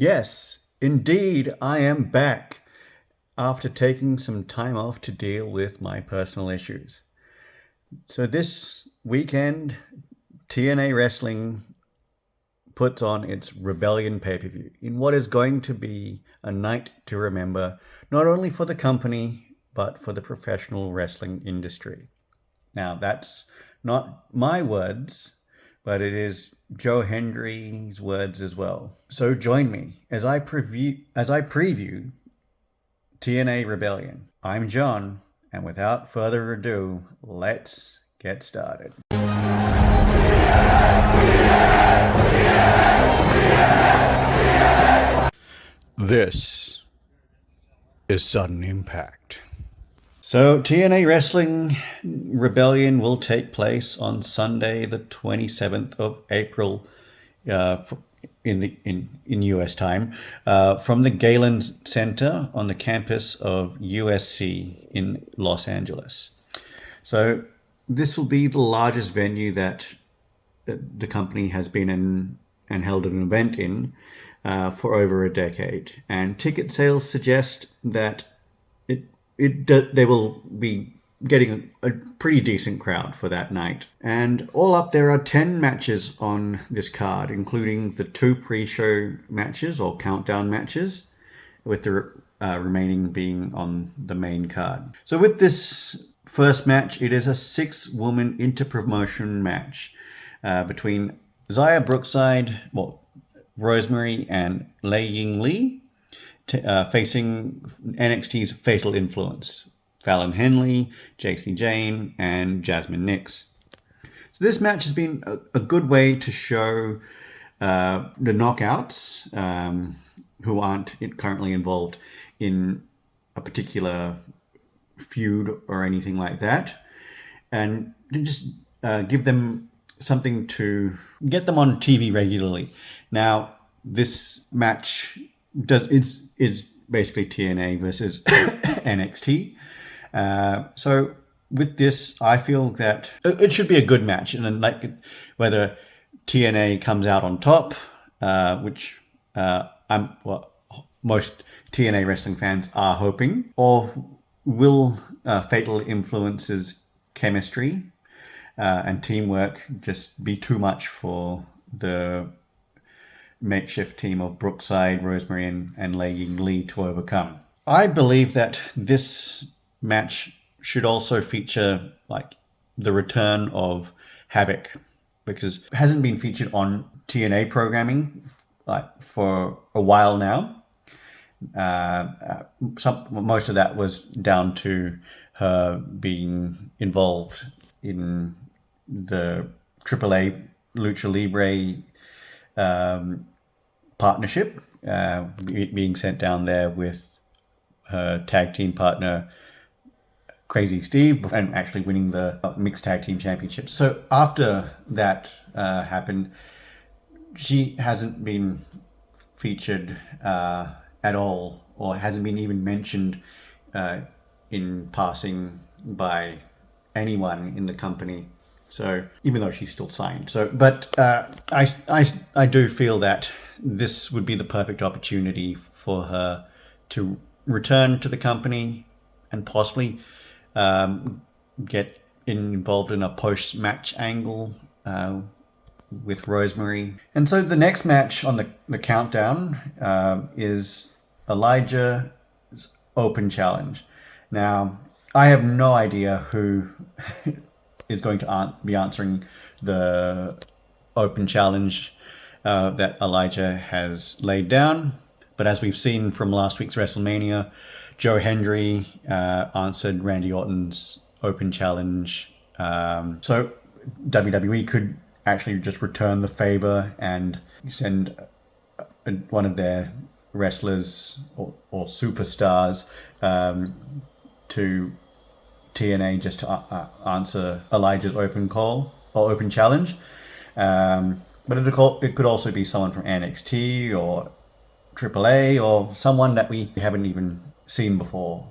Yes, indeed, I am back after taking some time off to deal with my personal issues. So this weekend, TNA Wrestling puts on its Rebellion pay-per-view in what is going to be a night to remember, not only for the company, but for the professional wrestling industry. Now, that's not my words, but it is Joe Hendry's words as well. So join me as I preview TNA Rebellion. I'm John, and without further ado, let's get started. This is Sudden Impact. So, TNA Wrestling Rebellion will take place on Sunday, the 27th of April, in US time, from the Galen Center on the campus of USC in Los Angeles. So, this will be the largest venue that the company has been in and held an event in for over a decade, and ticket sales suggest that they will be getting a pretty decent crowd for that night. And all up, there are 10 matches on this card, including the 2 pre-show matches or countdown matches, with the remaining being on the main card. So with this first match, it is a 6-woman inter-promotion match between Xia Brookside, Rosemary, and Lei Ying Lee, facing NXT's Fatal Influence, Fallon Henley, JC Jane, and Jasmine Nix. So this match has been a good way to show the knockouts who aren't currently involved in a particular feud or anything like that, and just give them something to get them on TV regularly. Now, this match is basically TNA versus NXT. So with this, I feel that it should be a good match, and then whether TNA comes out on top, which most TNA wrestling fans are hoping, or will Fatal Influence's chemistry and teamwork just be too much for the makeshift team of Brookside, Rosemary, and Lei Ying Lee to overcome? I believe that this match should also feature the return of Havoc, because it hasn't been featured on TNA programming for a while now. Most of that was down to her being involved in the AAA Lucha Libre partnership, being sent down there with her tag team partner Crazy Steve, and actually winning the mixed tag team championship. So after that happened, she hasn't been featured at all, or hasn't been even mentioned in passing by anyone in the company. So even though she's still signed, but I do feel that this would be the perfect opportunity for her to return to the company and possibly get involved in a post-match angle with Rosemary. And so the next match on the countdown is Elijah's Open Challenge. Now, I have no idea who is going to be answering the Open Challenge that Elijah has laid down. But as we've seen from last week's WrestleMania, Joe Hendry answered Randy Orton's Open Challenge. So WWE could actually just return the favor and send one of their wrestlers or superstars to TNA just to answer Elijah's open call or open challenge. But it could also be someone from NXT or AAA or someone that we haven't even seen before.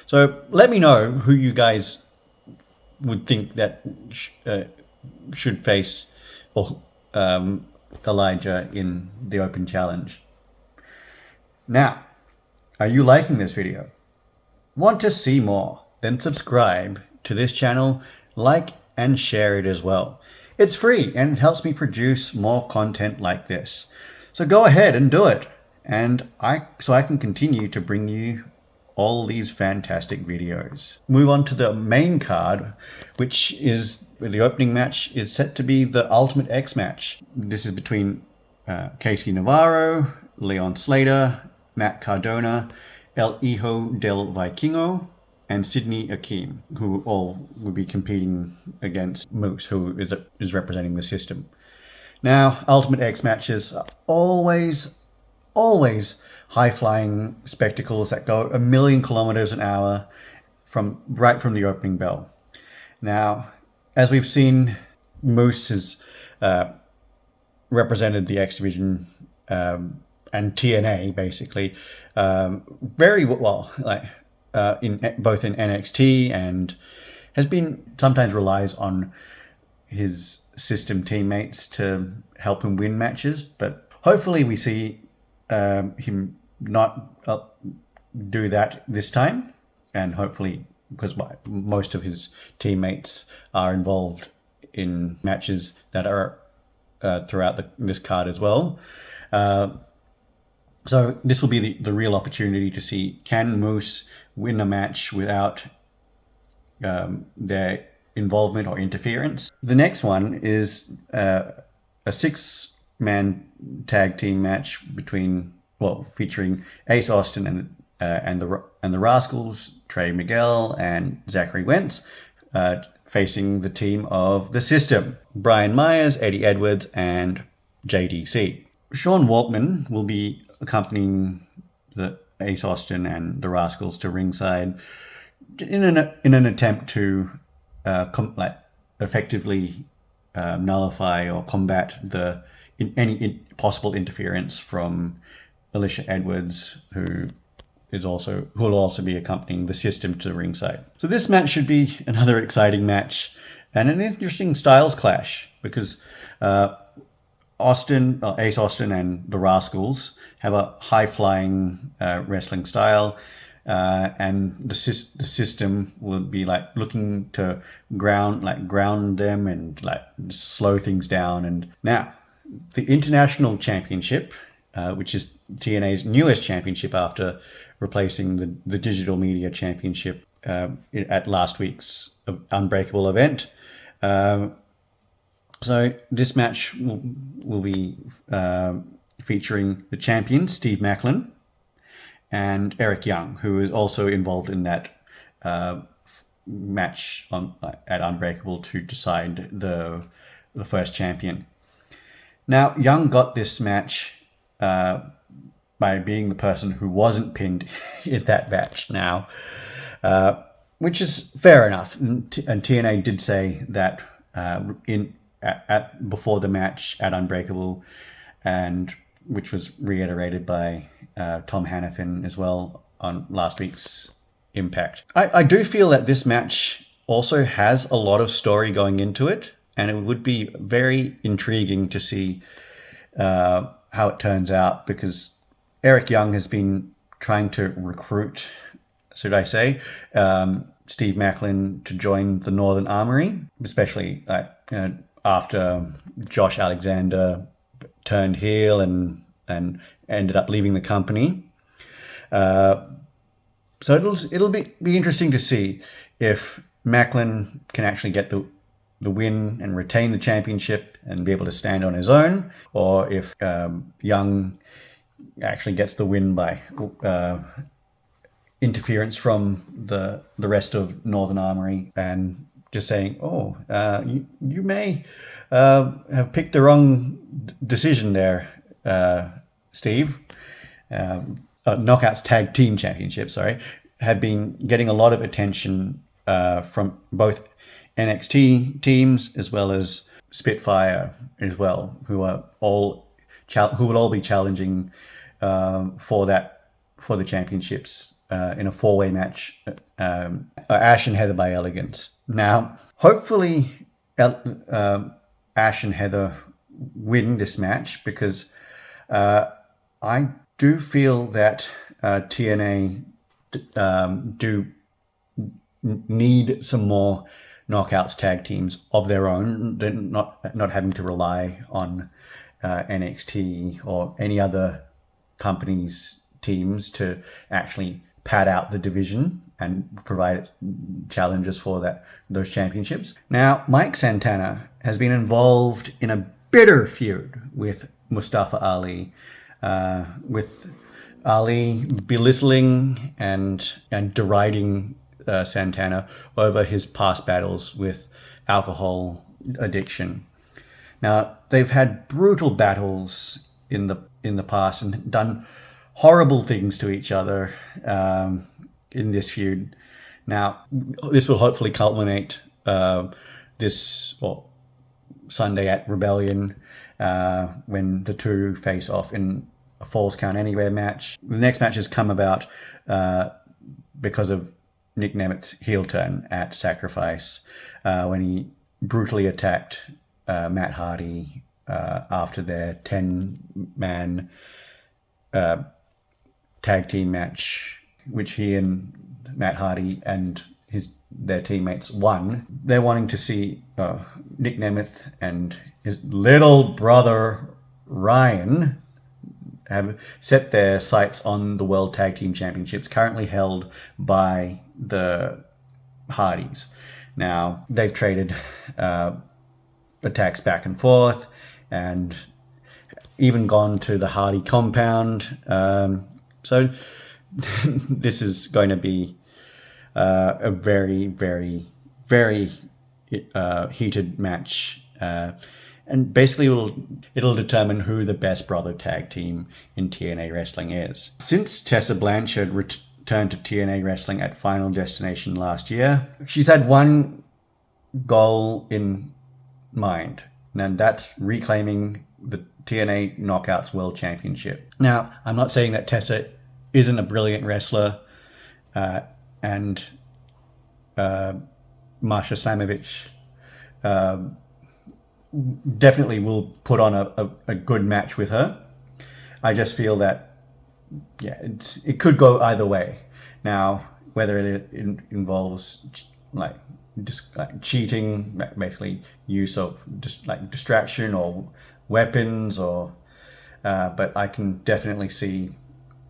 So let me know who you guys would think that should face or Elijah in the Open Challenge. Now, are you liking this video? Want to see more? Then subscribe to this channel, like and share it as well. It's free and it helps me produce more content like this. So go ahead and do it. And so I can continue to bring you all these fantastic videos. Move on to the main card, which is the opening match is set to be the Ultimate X match. This is between Casey Navarro, Leon Slater, Matt Cardona, El Hijo del Vikingo, and Sydney Akeem, who all will be competing against Moose, who is representing the system. Now, Ultimate X matches are always high-flying spectacles that go 1,000,000 kilometers an hour right from the opening bell. Now, as we've seen, Moose has represented the X Division and TNA basically very well, in both in NXT, and has been sometimes relies on his system teammates to help him win matches. But hopefully we see him not do that this time, and hopefully, because most of his teammates are involved in matches that are throughout this card as well. So this will be the real opportunity to see, can Moose win a match without their involvement or interference. The next one is a 6-man tag team match featuring Ace Austin and the Rascals, Trey Miguel and Zachary Wentz, facing the team of the System, Brian Myers, Eddie Edwards, and JDC. Sean Waltman will be accompanying the Ace Austin and the Rascals to ringside in an attempt to effectively nullify or combat any possible interference from Alicia Edwards, who will also be accompanying the System to ringside. So this match should be another exciting match and an interesting styles clash, because Ace Austin and the Rascals have a high-flying wrestling style, and the System will be looking to ground them and slow things down. And now, the International Championship, which is TNA's newest championship after replacing the Digital Media Championship at last week's Unbreakable event. So this match will be featuring the champion, Steve Macklin, and Eric Young, who is also involved in that match at Unbreakable to decide the first champion. Now, Young got this match by being the person who wasn't pinned in that match now, which is fair enough. And TNA did say that before the match at Unbreakable, and which was reiterated by Tom Hannafin as well on last week's Impact. I do feel that this match also has a lot of story going into it, and it would be very intriguing to see how it turns out, because Eric Young has been trying to recruit, should I say, Steve Macklin to join the Northern Armory, especially after Josh Alexander turned heel and ended up leaving the company. So it'll be interesting to see if Macklin can actually get the win and retain the championship and be able to stand on his own, or if Young actually gets the win by interference from the rest of Northern Armory and just saying, you may have picked the wrong decision there, Steve. Knockouts Tag Team Championship, have been getting a lot of attention from both NXT teams as well as Spitfire as well, who will all be challenging for the championships in a 4-way match. Ash and Heather by Elegance. Now, hopefully, Ash and Heather win this match because I do feel that TNA do need some more knockouts tag teams of their own. They're not having to rely on NXT or any other companies' teams to actually pad out the division and provide challenges for those championships. Now, Mike Santana has been involved in a bitter feud with Mustafa Ali, with Ali belittling and deriding Santana over his past battles with alcohol addiction. Now, they've had brutal battles in the past and done horrible things to each other in this feud. Now, this will hopefully culminate this Sunday at Rebellion when the two face off in a Falls Count Anywhere match. The next match has come about because of Nick Nemeth's heel turn at Sacrifice when he brutally attacked Matt Hardy after their 10-man tag team match, which he and Matt Hardy and their teammates won. They're wanting to see Nick Nemeth and his little brother Ryan have set their sights on the World Tag Team Championships, currently held by the Hardys. Now, they've traded attacks back and forth and even gone to the Hardy compound. So this is going to be a very, very, very heated match. And basically it'll determine who the best brother tag team in TNA Wrestling is. Since Tessa Blanchard returned to TNA Wrestling at Final Destination last year, she's had one goal in mind, and that's reclaiming the TNA Knockouts World Championship. Now, I'm not saying that Tessa isn't a brilliant wrestler, and Marsha Slamovich definitely will put on a good match with her. I just feel that, it could go either way. Now, whether it involves cheating, basically use of distraction or weapons, or but I can definitely see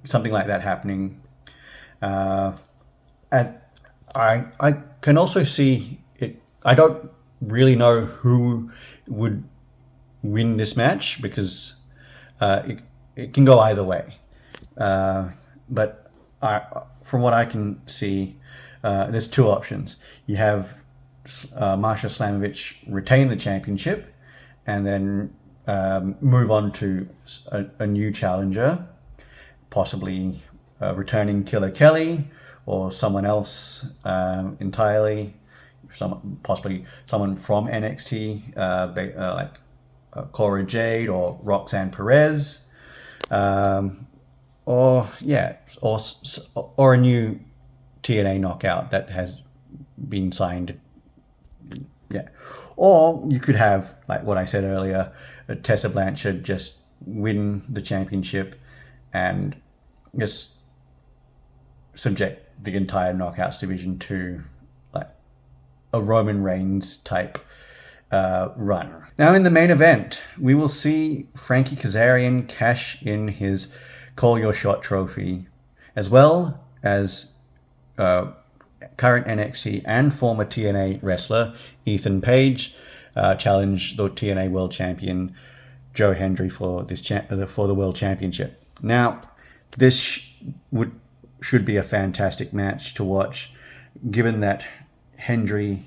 something like that happening. And I can also see it. I don't really know who would win this match because it can go either way. But from what I can see, there's two options. You have Marsha Slamovich retain the championship and then move on to a new challenger, possibly returning Killer Kelly or someone else entirely, possibly someone from NXT, like Cora Jade or Roxanne Perez, or a new TNA knockout that has been signed. Yeah. Or you could have, like what I said earlier, Tessa Blanchard just win the championship and just subject the entire knockouts division to like a Roman Reigns type run. Now in the main event, we will see Frankie Kazarian cash in his Call Your Shot trophy, as well as current NXT and former TNA wrestler Ethan Page challenge the TNA World Champion Joe Hendry for the World Championship. Now, this should be a fantastic match to watch, given that Hendry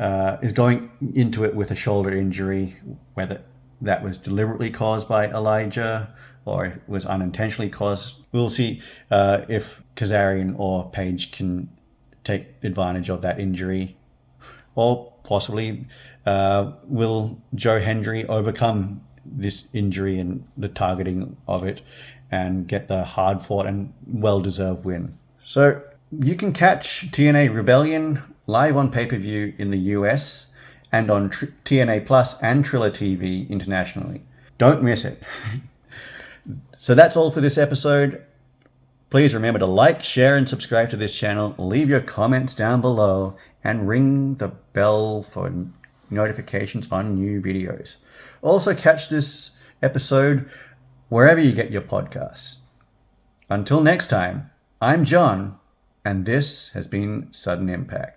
is going into it with a shoulder injury, whether that was deliberately caused by Elijah or it was unintentionally caused. We'll see if Kazarian or Page can take advantage of that injury, or possibly will Joe Hendry overcome this injury and the targeting of it and get the hard-fought and well-deserved win. So you can catch TNA Rebellion live on pay-per-view in the US and on TNA Plus and Triller TV internationally. Don't miss it. So that's all for this episode. Please remember to like, share, and subscribe to this channel. Leave your comments down below and ring the bell for notifications on new videos. Also, catch this episode wherever you get your podcasts. Until next time, I'm John, and this has been Sudden Impact.